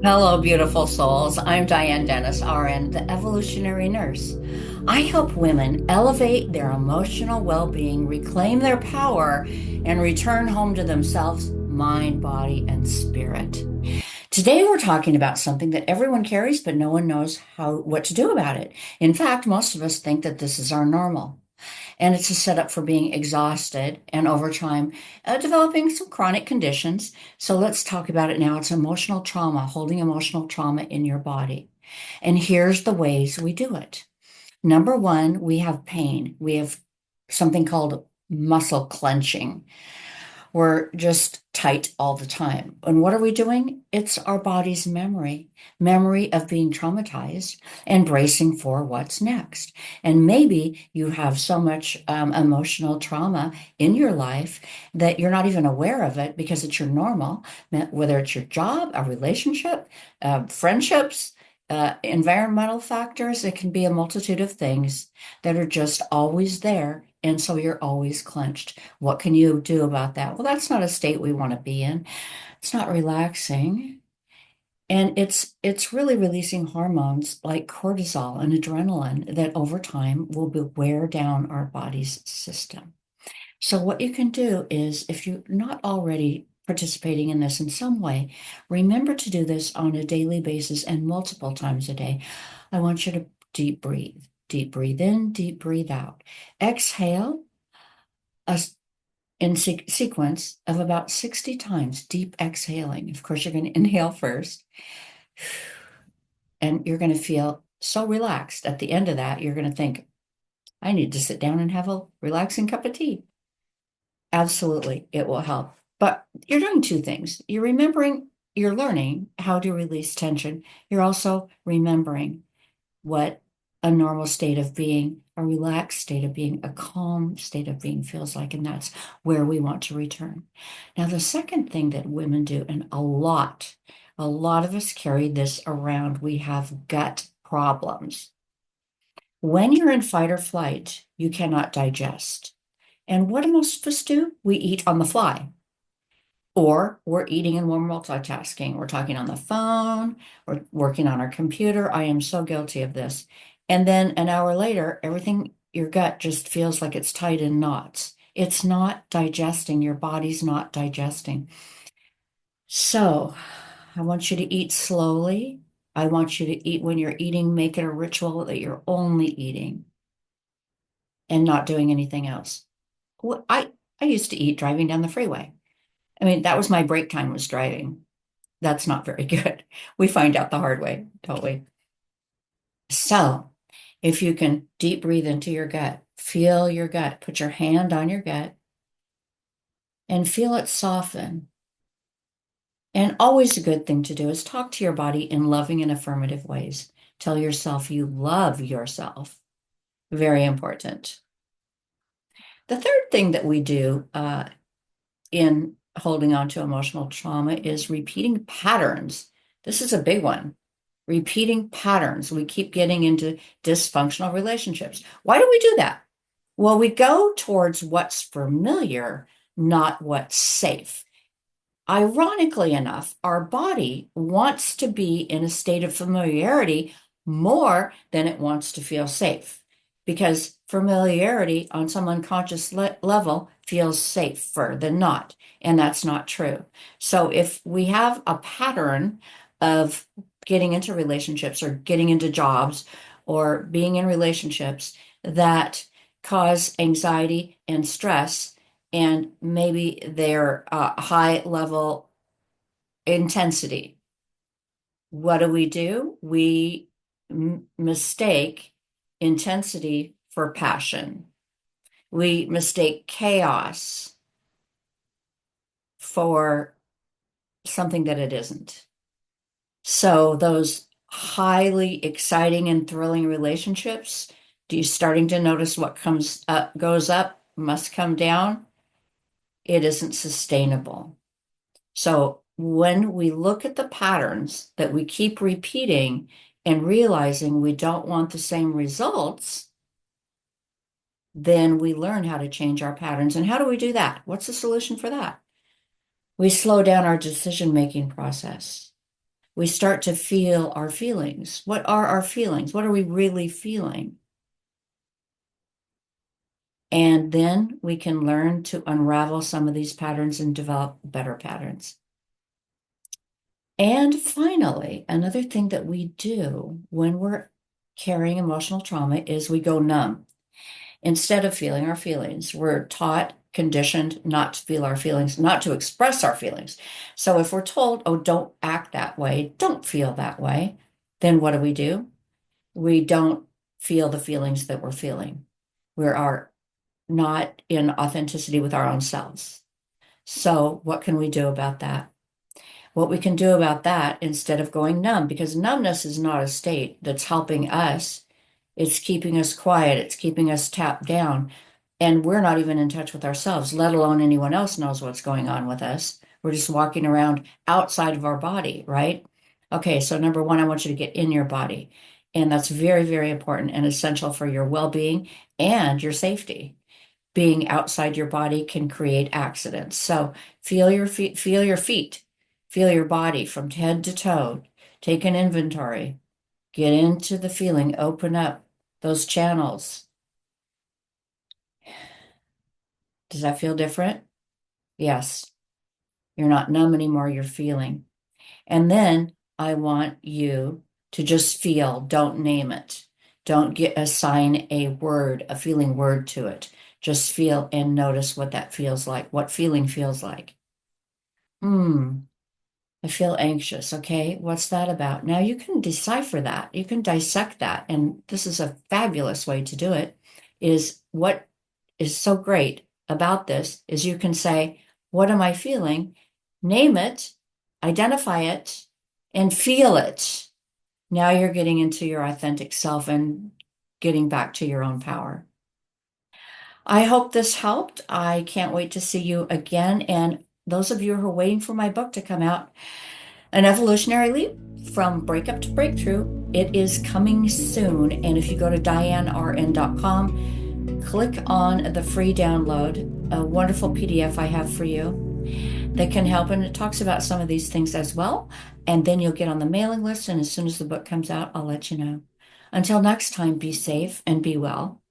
Hello, beautiful souls. I'm Diane Dennis, RN, the evolutionary nurse. I help women elevate their emotional well being, reclaim their power, and return home to themselves, mind, body, and spirit. Today, we're talking about something that everyone carries, but no one knows what to do about it. In fact, most of us think that this is our normal. And it's a setup for being exhausted and over time developing some chronic conditions. So let's talk about it now. It's emotional trauma, holding emotional trauma in your body. And here's the ways we do it. Number one, we have pain. We have something called muscle clenching. We're just tight all the time. And what are we doing? It's our body's memory of being traumatized and bracing for what's next. And maybe you have so much emotional trauma in your life that you're not even aware of it because it's your normal, whether it's your job, a relationship, friendships. Environmental factors, it can be a multitude of things that are just always there. And so you're always clenched. What can you do about that? Well, that's not a state we want to be in. It's not relaxing. And it's really releasing hormones like cortisol and adrenaline that over time wear down our body's system. So what you can do is if you're not already participating in this in some way, remember to do this on a daily basis and multiple times a day. I want you to deep breathe in, deep breathe out. Exhale a in sequence of about 60 times, deep exhaling. Of course, you're going to inhale first, and you're going to feel so relaxed. At the end of that, you're going to think, I need to sit down and have a relaxing cup of tea. Absolutely, it will help. But you're doing two things. You're learning how to release tension. You're also remembering what a normal state of being, a relaxed state of being, a calm state of being feels like, and that's where we want to return. Now, the second thing that women do, and a lot of us carry this around, we have gut problems. When you're in fight or flight, you cannot digest. And what do most of us do? We eat on the fly. Or we're eating and we're multitasking. We're talking on the phone, we're working on our computer. I am so guilty of this. And then an hour later, your gut just feels like it's tied in knots. It's not digesting. Your body's not digesting. So I want you to eat slowly. I want you to eat when you're eating, make it a ritual that you're only eating and not doing anything else. I used to eat driving down the freeway. I mean, that was my break time was driving. That's not very good. We find out the hard way, don't we? So, if you can deep breathe into your gut, feel your gut, put your hand on your gut and feel it soften. And always a good thing to do is talk to your body in loving and affirmative ways. Tell yourself you love yourself. Very important. The third thing that we do in holding on to emotional trauma is repeating patterns. This is a big one. Repeating patterns. We keep getting into dysfunctional relationships. Why do we do that? Well, we go towards what's familiar, not what's safe. Ironically enough, our body wants to be in a state of familiarity more than it wants to feel safe because familiarity on some unconscious level feels safer than not. And that's not true. So if we have a pattern of getting into relationships or getting into jobs or being in relationships that cause anxiety and stress, and maybe their high level intensity. What do? We mistake intensity for passion. We mistake chaos for something that it isn't. So those highly exciting and thrilling relationships, do you starting to notice what comes up, goes up, must come down? It isn't sustainable. So when we look at the patterns that we keep repeating and realizing we don't want the same results, then we learn how to change our patterns. And how do we do that? What's the solution for that? We slow down our decision-making process. We start to feel our feelings. What are our feelings? What are we really feeling? And then we can learn to unravel some of these patterns and develop better patterns. And finally, another thing that we do when we're carrying emotional trauma is we go numb. Instead of feeling our feelings, we're taught, conditioned not to feel our feelings, not to express our feelings. So if we're told, oh, don't act that way, don't feel that way, then what do? We don't feel the feelings that we're feeling. We are not in authenticity with our own selves. So what can we do about that? What we can do about that instead of going numb, because numbness is not a state that's helping us. It's keeping us quiet. It's keeping us tapped down. And we're not even in touch with ourselves, let alone anyone else knows what's going on with us. We're just walking around outside of our body, right? Okay, so number one, I want you to get in your body. And that's very, very important and essential for your well-being and your safety. Being outside your body can create accidents. So feel your body from head to toe. Take an inventory. Get into the feeling, open up those channels. Does that feel different? Yes. You're not numb anymore, you're feeling. And then I want you to just feel, don't name it. Don't assign a word, a feeling word to it. Just feel and notice what that feels like, what feeling feels like. Hmm. I feel anxious. Okay, what's that about? Now you can decipher that. You can dissect that. And this is a fabulous way to do it. Is what is so great about this is you can say, what am I feeling? Name it, identify it, and feel it. Now you're getting into your authentic self and getting back to your own power. I hope this helped. I can't wait to see you again. And those of you who are waiting for my book to come out, An Evolutionary Leap from Breakup to Breakthrough, it is coming soon. And if you go to dianern.com, click on the free download, a wonderful PDF I have for you that can help. And it talks about some of these things as well. And then you'll get on the mailing list. And as soon as the book comes out, I'll let you know. Until next time, be safe and be well.